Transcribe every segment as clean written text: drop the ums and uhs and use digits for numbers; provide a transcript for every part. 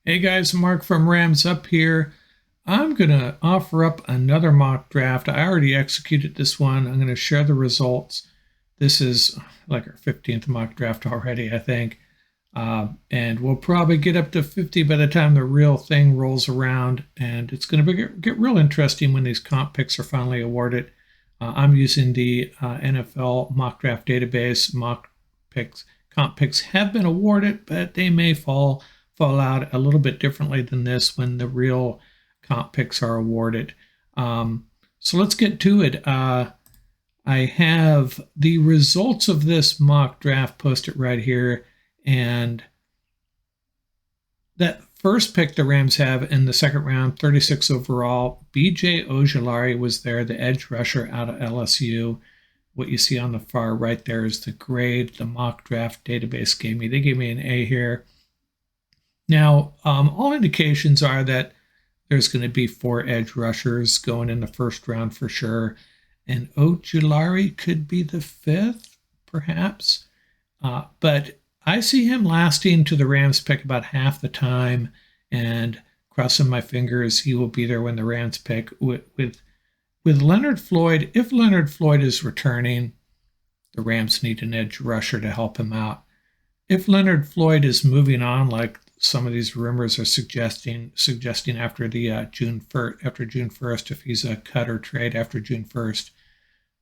Hey guys, Mark from Rams Up here. I'm going to offer up another mock draft. I already executed this one. I'm going to share the results. This is like our 15th mock draft already, I think. And we'll probably get up to 50 by the time the real thing rolls around. And it's going to get real interesting when these comp picks are finally awarded. I'm using the NFL mock draft database. Comp picks have been awarded, but they may fall out a little bit differently than this when the real comp picks are awarded. So let's get to it. I have the results of this mock draft posted right here. And that first pick the Rams have in the second round, 36 overall, B.J. Ojulari was there, the edge rusher out of LSU. What you see on the far right there is the grade the mock draft database gave me. They gave me an A here. Now, all indications are that there's going to be 4 edge rushers going in the first round for sure. And Ojulari could be the 5th, perhaps. But I see him lasting to the Rams pick about half the time, and crossing my fingers, he will be there when the Rams pick. With Leonard Floyd, if Leonard Floyd is returning, the Rams need an edge rusher to help him out. If Leonard Floyd is moving on, like some of these rumors are suggesting after the June 1st, if he's a cut or trade after June 1st,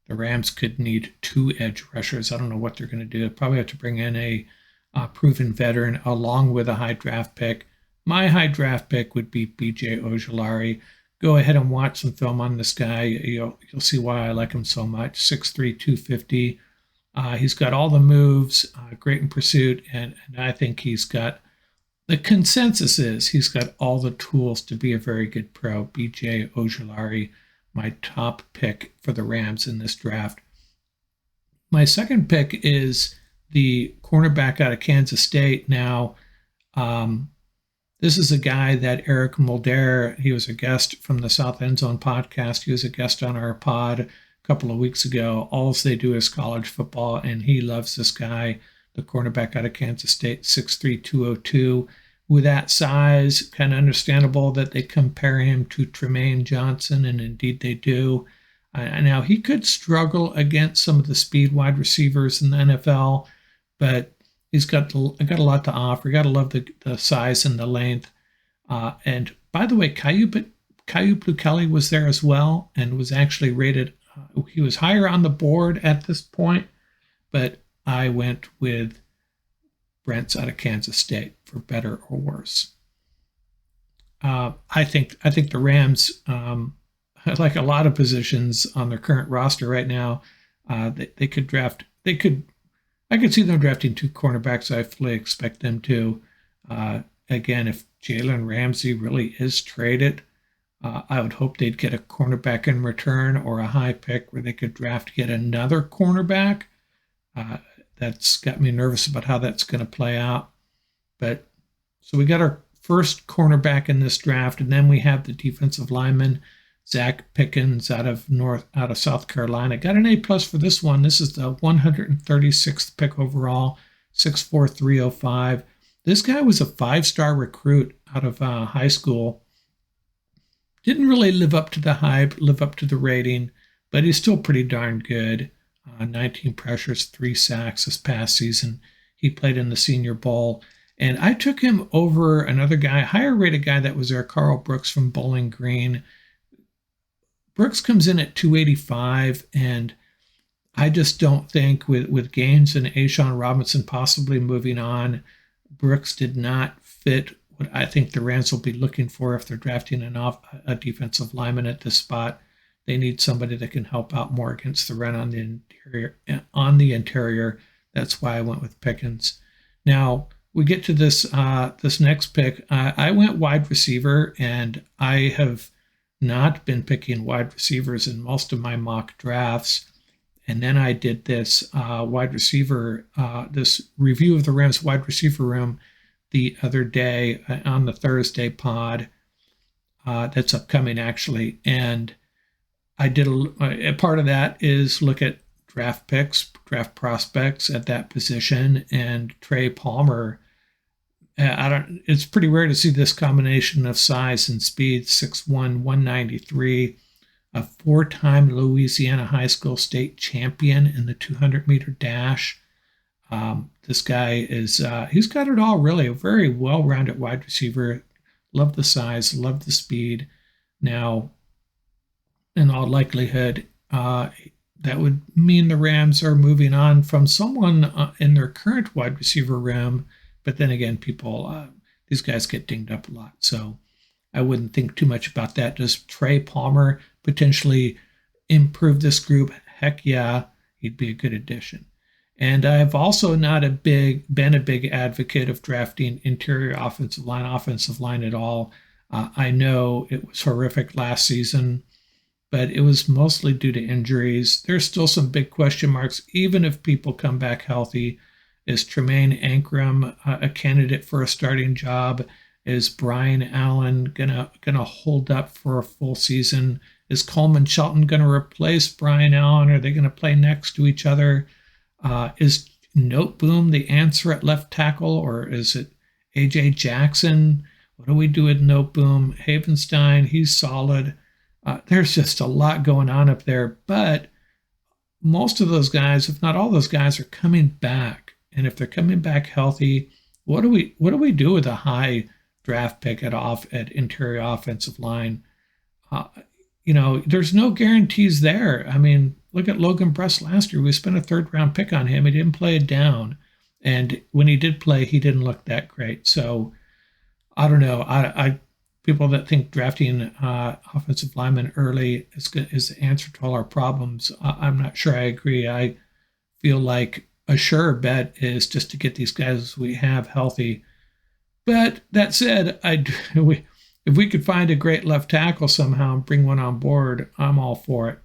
the Rams could need 2 edge rushers. I don't know what they're going to do. They'll probably have to bring in a proven veteran along with a high draft pick. My high draft pick would be B.J. Ojulari. Go ahead and watch some film on this guy. You'll see why I like him so much. 6'3", 250. He's got all the moves, great in pursuit, and I think he's got, the consensus is he's got all the tools to be a very good pro. B.J. Ojulari, my top pick for the Rams in this draft. My second pick is the cornerback out of Kansas State. Now, this is a guy that Eric Mulder, he was a guest from the South End Zone podcast. He was a guest on our pod a couple of weeks ago. All they do is college football, and he loves this guy, the cornerback out of Kansas State, 6'3", 202. With that size, kind of understandable that they compare him to Tremaine Johnson, and indeed they do. Now, he could struggle against some of the speed wide receivers in the NFL, but he's got a lot to offer. You got to love the size and the length. And by the way, Kyu Blu Kelly was there as well and was actually rated. He was higher on the board at this point, but I went with Brents out of Kansas State for better or worse. I think the Rams, like a lot of positions on their current roster right now, they could draft. I could see them drafting 2 cornerbacks. I fully expect them to. Again, if Jalen Ramsey really is traded, I would hope they'd get a cornerback in return or a high pick where they could draft yet another cornerback. That's got me nervous about how that's going to play out. But so we got our first cornerback in this draft, and then we have the defensive lineman, Zach Pickens out of South Carolina. Got an A+ for this one. This is the 136th pick overall, 6'4", 305. This guy was a 5-star recruit out of high school. Didn't really live up to the hype, live up to the rating, but he's still pretty darn good. 19 pressures, 3 sacks this past season. He played in the Senior Bowl. And I took him over another guy, higher rated guy that was there, Carl Brooks from Bowling Green. Brooks comes in at 285, and I just don't think with Gaines and A'Shawn Robinson possibly moving on, Brooks did not fit what I think the Rams will be looking for if they're drafting a defensive lineman at this spot. They need somebody that can help out more against the run on the interior. That's why I went with Pickens. Now we get to this next pick. I went wide receiver, and I have not been picking wide receivers in most of my mock drafts. And then I did this this review of the Rams wide receiver room the other day on the Thursday pod that's upcoming actually. And I did a part of that is look at draft picks, draft prospects at that position, and Trey Palmer I don't. It's pretty rare to see this combination of size and speed. 6'1", 193, a four-time Louisiana high school state champion in the 200-meter dash. This guy is he's got it all really. A very well-rounded wide receiver. Love the size, love the speed. Now, in all likelihood, that would mean the Rams are moving on from someone in their current wide receiver room. But then again, these guys get dinged up a lot. So I wouldn't think too much about that. Does Trey Palmer potentially improve this group? Heck yeah, he'd be a good addition. And I've also not been a big advocate of drafting interior offensive line at all. I know it was horrific last season, but it was mostly due to injuries. There's still some big question marks, even if people come back healthy. Is Tremaine Ankrum a candidate for a starting job? Is Brian Allen gonna hold up for a full season? Is Coleman Shelton gonna replace Brian Allen? Are they gonna play next to each other? Is Noteboom the answer at left tackle, or is it AJ Jackson? What do we do with Noteboom? Havenstein, he's solid. There's just a lot going on up there, but most of those guys, if not all those guys, are coming back. And if they're coming back healthy, what do we do with a high draft pick at interior offensive line? There's no guarantees there. I mean, look at Logan Bruss last year. We spent a third-round pick on him. He didn't play it down, and when he did play, he didn't look that great. So I don't know. I people that think drafting offensive linemen early is the answer to all our problems. I'm not sure I agree. I feel like a sure bet is just to get these guys we have healthy. But that said, if we could find a great left tackle somehow and bring one on board, I'm all for it.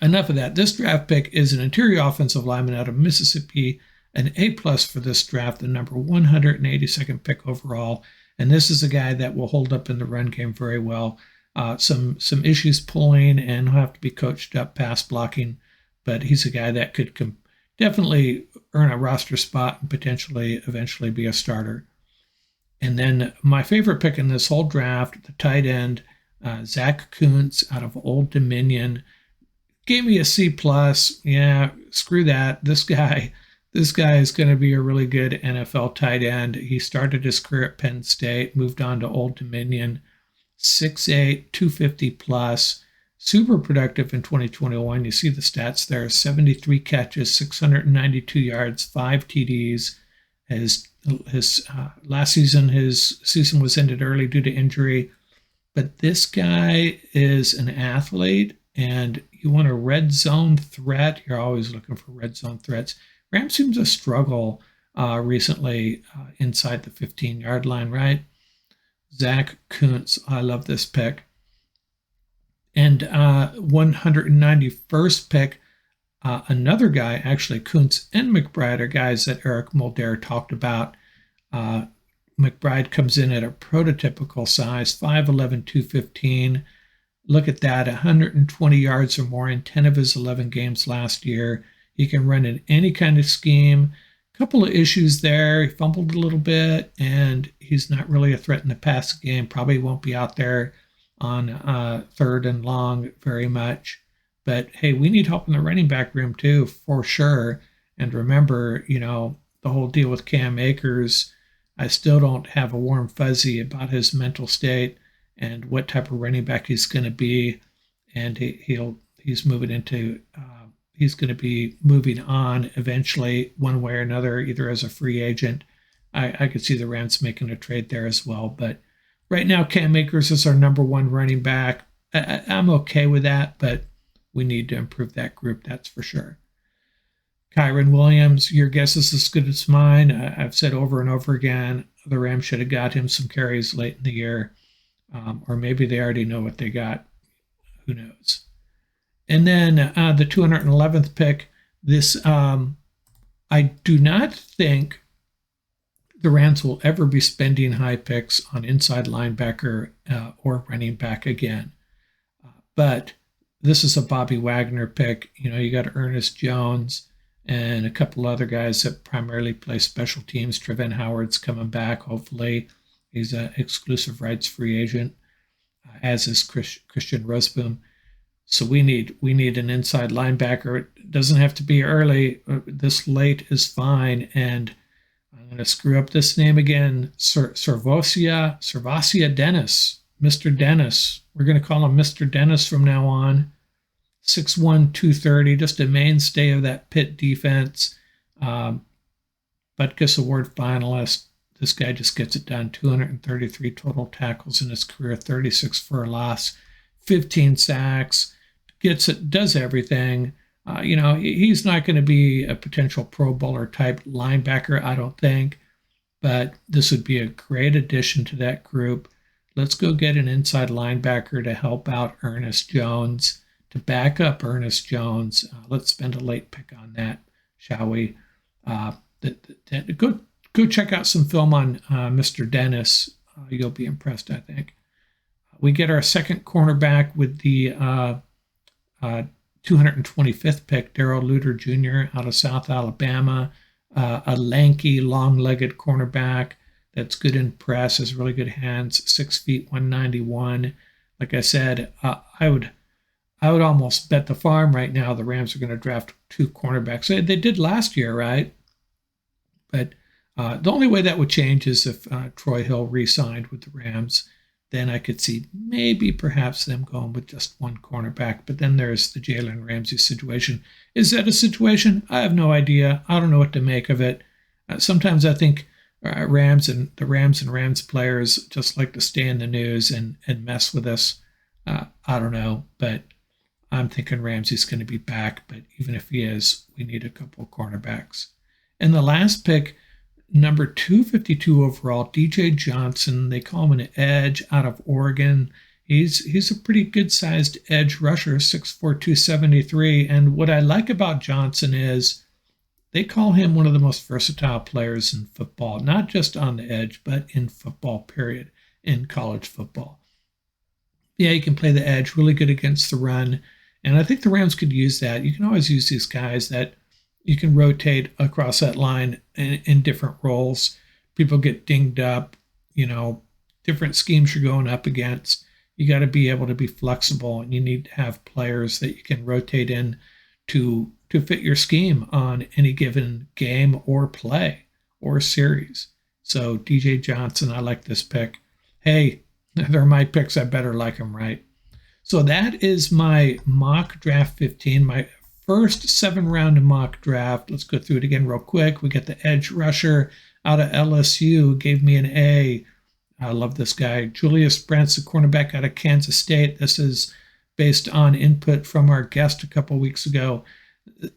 Enough of that. This draft pick is an interior offensive lineman out of Mississippi, an A+ for this draft, the number 182nd pick overall. And this is a guy that will hold up in the run game very well. Some issues pulling, and he'll have to be coached up pass blocking, but he's a guy that could definitely earn a roster spot and potentially eventually be a starter. And then my favorite pick in this whole draft, the tight end, Zach Kuntz out of Old Dominion, gave me a C+. Yeah, screw that. This guy is going to be a really good NFL tight end. He started his career at Penn State, moved on to Old Dominion, 6'8", 250 plus, super productive in 2021. You see the stats there: 73 catches, 692 yards, 5 TDs. His last season, his season was ended early due to injury. But this guy is an athlete, and you want a red zone threat. You're always looking for red zone threats. Rams seems to struggle recently inside the 15-yard line, right? Zach Kuntz, I love this pick. And 191st pick, another guy, actually, Kuntz and McBride are guys that Eric Mulder talked about. McBride comes in at a prototypical size, 5'11", 215. Look at that, 120 yards or more in 10 of his 11 games last year. He can run in any kind of scheme. A couple of issues there. He fumbled a little bit, and he's not really a threat in the pass game. Probably won't be out there on third and long very much. But, hey, we need help in the running back room too, for sure. And remember, the whole deal with Cam Akers, I still don't have a warm fuzzy about his mental state and what type of running back he's going to be. And he's going to be moving on eventually, one way or another, either as a free agent. I could see the Rams making a trade there as well. But right now, Cam Akers is our number one running back. I'm okay with that, but we need to improve that group, that's for sure. Kyren Williams, your guess is as good as mine. I've said over and over again, the Rams should have got him some carries late in the year. Or maybe they already know what they got. Who knows? And then the 211th pick, I do not think the Rams will ever be spending high picks on inside linebacker or running back again. But this is a Bobby Wagner pick. You got Ernest Jones. and a couple other guys that primarily play special teams. Trevin Howard's coming back, hopefully. He's an exclusive rights free agent, as is Christian Roseboom. So we need an inside linebacker. It doesn't have to be early. This late is fine. And I'm going to screw up this name again. Servasia Dennis. Mr. Dennis. We're going to call him Mr. Dennis from now on. 6'1", 230, just a mainstay of that Pitt defense. Butkus Award finalist. This guy just gets it done. 233 total tackles in his career, 36 for a loss, 15 sacks, gets it, does everything. He's not going to be a potential Pro Bowler type linebacker, I don't think, but this would be a great addition to that group. Let's go get an inside linebacker to help out Ernest Jones, to back up Ernest Jones. Let's spend a late pick on that, shall we? Go check out some film on Mr. Dennis. You'll be impressed, I think. We get our second cornerback with the 225th pick, Darrell Luter Jr. out of South Alabama. A lanky, long-legged cornerback that's good in press, has really good hands, 6 feet, 191. Like I said, I would almost bet the farm right now the Rams are going to draft 2 cornerbacks. They did last year, right? But the only way that would change is if Troy Hill re-signed with the Rams. Then I could see maybe perhaps them going with just 1 cornerback. But then there's the Jalen Ramsey situation. Is that a situation? I have no idea. I don't know what to make of it. Sometimes I think Rams players just like to stay in the news and mess with us. I don't know, but I'm thinking Ramsey's going to be back. But even if he is, we need a couple of cornerbacks. And the last pick, number 252 overall, DJ Johnson. They call him an edge out of Oregon. He's a pretty good-sized edge rusher, 6'4", 273. And what I like about Johnson is they call him one of the most versatile players in football, not just on the edge, but in football, period, in college football. Yeah, he can play the edge, really good against the run. And I think the Rams could use that. You can always use these guys that you can rotate across that line in different roles. People get dinged up, different schemes you're going up against. You got to be able to be flexible, and you need to have players that you can rotate in to fit your scheme on any given game or play or series. So DJ Johnson, I like this pick. Hey, they're my picks. I better like them, right? So that is my mock draft 15, my first 7-round mock draft. Let's go through it again real quick. We get the edge rusher out of LSU, gave me an A. I love this guy. Julius Brents, the cornerback out of Kansas State. This is based on input from our guest a couple weeks ago.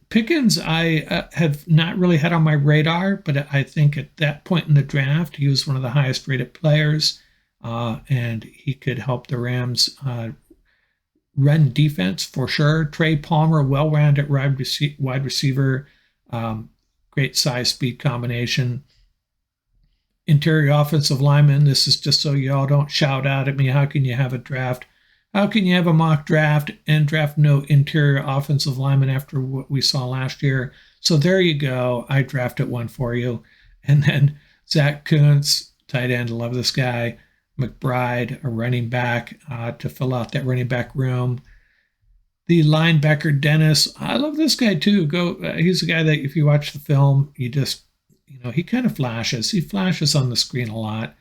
Pickens, I have not really had on my radar, but I think at that point in the draft, he was one of the highest rated players, and he could help the Rams run defense for sure. Trey Palmer, well-rounded wide receiver, great size speed combination. Interior offensive lineman. This is just so y'all don't shout out at me. How can you have a draft? How can you have a mock draft and draft no interior offensive lineman after what we saw last year? So there you go. I drafted one for you. And then Zach Kuntz, tight end. Love this guy. McBride, a running back to fill out that running back room. The linebacker, Dennis. I love this guy too. He's a guy that if you watch the film, he kind of flashes. He flashes on the screen a lot.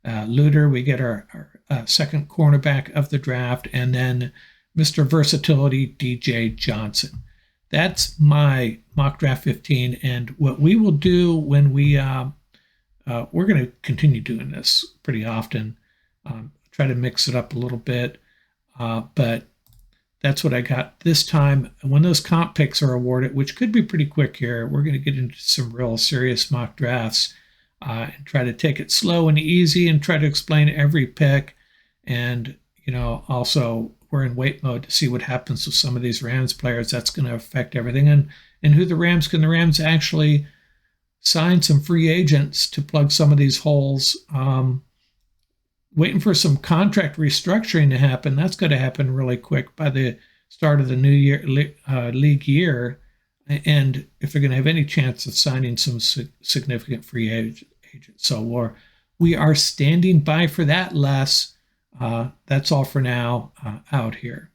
Luter, we get our second cornerback of the draft, and then Mr. Versatility, DJ Johnson. That's my mock draft 15, and what we will do when we're going to continue doing this pretty often, try to mix it up a little bit, but that's what I got this time. When those comp picks are awarded, which could be pretty quick here, we're going to get into some real serious mock drafts and try to take it slow and easy and try to explain every pick. And, also we're in wait mode to see what happens with some of these Rams players. That's going to affect everything. And who the Rams actually sign some free agents to plug some of these holes. Waiting for some contract restructuring to happen. That's going to happen really quick by the start of the new year league year. and if they're going to have any chance of signing some significant free agents. So we are standing by for that, Les. That's all for now. Out here.